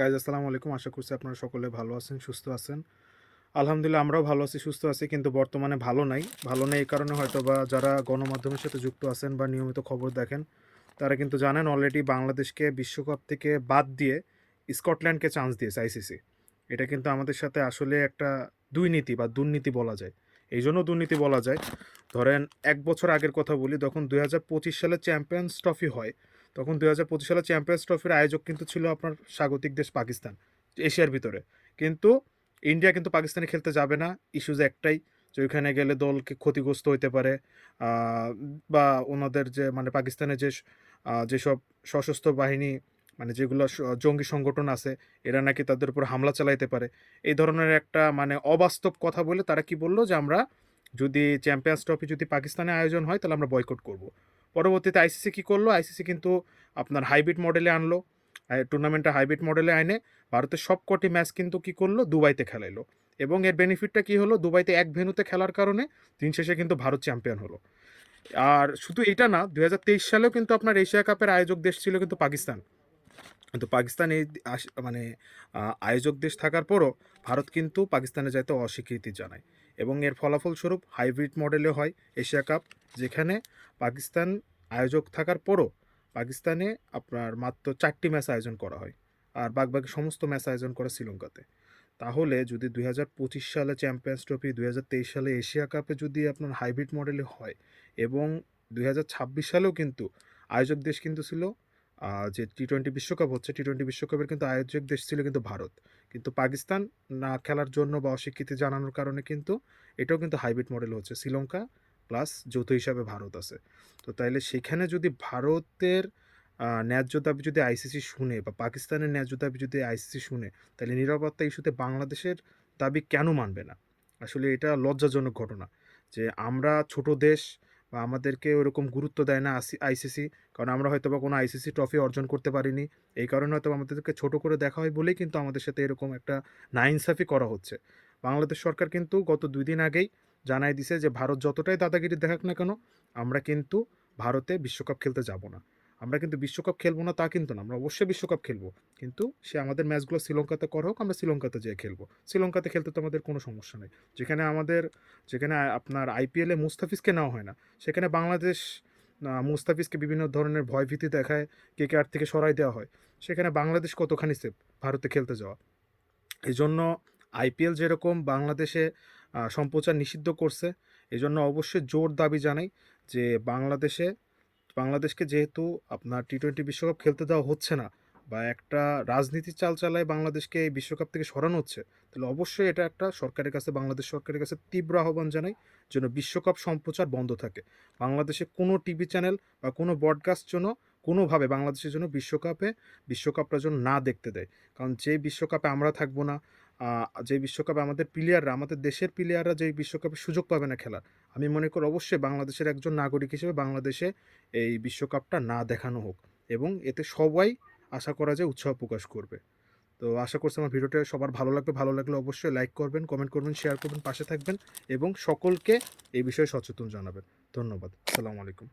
Guys আসসালামু আলাইকুম। আশা করছি আপনারা সকলে ভালো আছেন, সুস্থ আছেন। আলহামদুলিল্লাহ আমরাও ভালো আছি, সুস্থ আছি, কিন্তু বর্তমানে ভালো নাই। ভালো নেই এই কারণে হয়তোবা যারা গণমাধ্যমের সাথে যুক্ত আছেন বা নিয়মিত খবর দেখেন তারা কিন্তু জানেন অলরেডি বাংলাদেশকে বিশ্বকাপ থেকে বাদ দিয়ে স্কটল্যান্ডকে চান্স দিয়েছে আইসিসি। এটা কিন্তু আমাদের সাথে আসলে একটা দুর্নীতি বা দুর্নীতি বলা যায়। এই জন্য দুর্নীতি বলা যায়, ধরেন ১ বছর আগের কথা বলি, যখন ২০২৫ সালে চ্যাম্পিয়ন্স ট্রফি হয়, তখন ২০২৫ সালে চ্যাম্পিয়ন্স ট্রফির আয়োজক কিন্তু ছিল আপনার স্বাগতিক দেশ পাকিস্তান, এশিয়ার ভিতরে। কিন্তু ইন্ডিয়া কিন্তু পাকিস্তানে খেলতে যাবে না। ইস্যুজ একটাই, যে ওইখানে গেলে দলকে ক্ষতিগ্রস্ত হইতে পারে, বা ওনাদের যে মানে পাকিস্তানে যেসব সশস্ত্র বাহিনী, মানে যেগুলো জঙ্গি সংগঠন আছে, এরা নাকি তাদের উপর হামলা চালাইতে পারে। এই ধরনের একটা মানে অবাস্তব কথা বলে তারা কি বললো, যে আমরা যদি চ্যাম্পিয়ন্স ট্রফি যদি পাকিস্তানে আয়োজন হয় তাহলে আমরা বয়কট করব। পরবর্তীতে আইসিসি কি করলো, আইসিসি কিন্তু আপনার হাইব্রিড মডেলে আনলো, টুর্নামেন্টটা হাইব্রিড মডেলে আনে ভারতের সবকটি ম্যাচ কিন্তু কি করলো, দুবাইতে খেলাইলো। এবং এর বেনিফিটটা কি হলো, দুবাইতে এক ভেন্যুতে খেলার কারণে দিন শেষে কিন্তু ভারত চ্যাম্পিয়ন হলো। আর শুধু এটা না, ২০২৩ সালেও কিন্তু আপনার এশিয়া কাপের আয়োজক দেশ ছিল কিন্তু পাকিস্তান। কিন্তু পাকিস্তান এই মানে আয়োজক দেশ থাকার পরও ভারত কিন্তু পাকিস্তানে যাইতে অস্বীকৃতি জানায়। এবং এর ফলাফলস্বরূপ হাইব্রিড মডেলে হয় এশিয়া কাপ, যেখানে পাকিস্তান আয়োজক থাকার পরও পাকিস্তানে আপনার মাত্র 4টি ম্যাচ আয়োজন করা হয়, আর বাকি সমস্ত ম্যাচ আয়োজন করে শ্রীলঙ্কাতে। তাহলে যদি ২০২৫ সালে চ্যাম্পিয়ন্স ট্রফি, ২০২৩ সালে এশিয়া কাপে যদি আপনার হাইব্রিড মডেলে হয়, এবং ২০২৬ সালেও কিন্তু আয়োজক দেশ কিন্তু ছিল, যে টি-20 বিশ্বকাপ হচ্ছে, টি-20 বিশ্বকাপের কিন্তু আয়োজক দেশ ছিল কিন্তু ভারত। কিন্তু পাকিস্তান না খেলার জন্য বা অস্বীকৃতি জানানোর কারণে কিন্তু এটাও কিন্তু হাইব্রিড মডেল হচ্ছে, শ্রীলঙ্কা প্লাস যৌথ হিসাবে ভারত আছে। তো তাইলে সেখানে যদি ভারতের ন্যায্য দাবি যদি আইসিসি শুনে, বা পাকিস্তানের ন্যায্য দাবি যদি আইসিসি শুনে, তাহলে নিরাপত্তা ইস্যুতে বাংলাদেশের দাবি কেন মানবে না? আসলে এটা লজ্জাজনক ঘটনা, যে আমরা ছোট দেশ, বা আমাদেরকে ওরকম গুরুত্ব দেয় না আইসিসি। কারণ আমরা হয়তো বা কোনো আইসিসি ট্রফি অর্জন করতে পারিনি, এই কারণে হয়তো আমাদেরকে ছোট করে দেখা হয় বলেই কিন্তু আমাদের সাথে এরকম একটা নাইনসাফি করা হচ্ছে। বাংলাদেশ সরকার কিন্তু গত 2 দিন আগেই জানাই দিছে যে ভারত যতটাই দাদাগিরি দেখাক না কেন, আমরা কিন্তু ভারতে বিশ্বকাপ খেলতে যাব না। আমরা কিন্তু বিশ্বকাপ খেলবো না তা কিন্তু না, আমরা অবশ্যই বিশ্বকাপ খেলবো। কিন্তু সে আমাদের ম্যাচগুলো শ্রীলঙ্কাতে করা হোক, আমরা শ্রীলঙ্কাতে যেয়ে খেলবো। শ্রীলঙ্কাতে খেলতে তো আমাদের কোনো সমস্যা নেই। যেখানে আপনার আইপিএলে মুস্তাফিজকে নেওয়া হয় না, সেখানে বাংলাদেশ মুস্তাফিজকে বিভিন্ন ধরনের ভয়ভীতি দেখায়, কেকেআর থেকে সরাই দেওয়া হয়। সেখানে বাংলাদেশ কতখানি সেফ ভারতে খেলতে যাওয়া? এই জন্য আইপিএল যেরকম বাংলাদেশে সম্প্রচার নিষিদ্ধ করছে, এই জন্য অবশ্যই জোর দাবি জানাই যে বাংলাদেশকে যেহেতু আপনার টি-20 বিশ্বকাপ খেলতে দেওয়া হচ্ছে না, বা একটা রাজনীতির চাল চালায় বাংলাদেশকে এই বিশ্বকাপ থেকে সরানো হচ্ছে, তাহলে অবশ্যই এটা একটা সরকারের কাছে, বাংলাদেশ সরকারের কাছে তীব্র আহ্বান জানাই, যেন বিশ্বকাপ সম্প্রচার বন্ধ থাকে। বাংলাদেশে কোনো টিভি চ্যানেল বা কোনো ব্রডকাস্ট যেন কোনোভাবে বাংলাদেশের জন্য বিশ্বকাপটা যেন না দেখতে দেয়। কারণ যে বিশ্বকাপে আমরা থাকবো না, যে বিশ্বকাপে আমাদের দেশের প্লেয়াররা যে বিশ্বকাপে সুযোগ পাবে না খেলার, আমি মনে করি অবশ্যই বাংলাদেশের একজন নাগরিক হিসেবে বাংলাদেশে এই বিশ্বকাপটা না দেখানো হোক, এবং এতে সবাই আশা করা যায় উৎসাহ প্রকাশ করবে। তো আশা করছি আমার ভিডিওটা সবার ভালো লাগবে। ভালো লাগলে অবশ্যই লাইক করবেন, কমেন্ট করবেন, শেয়ার করবেন, পাশে থাকবেন, এবং সকলকে এই বিষয়ে সচেতন জানাবেন। ধন্যবাদ। আসসালামু আলাইকুম।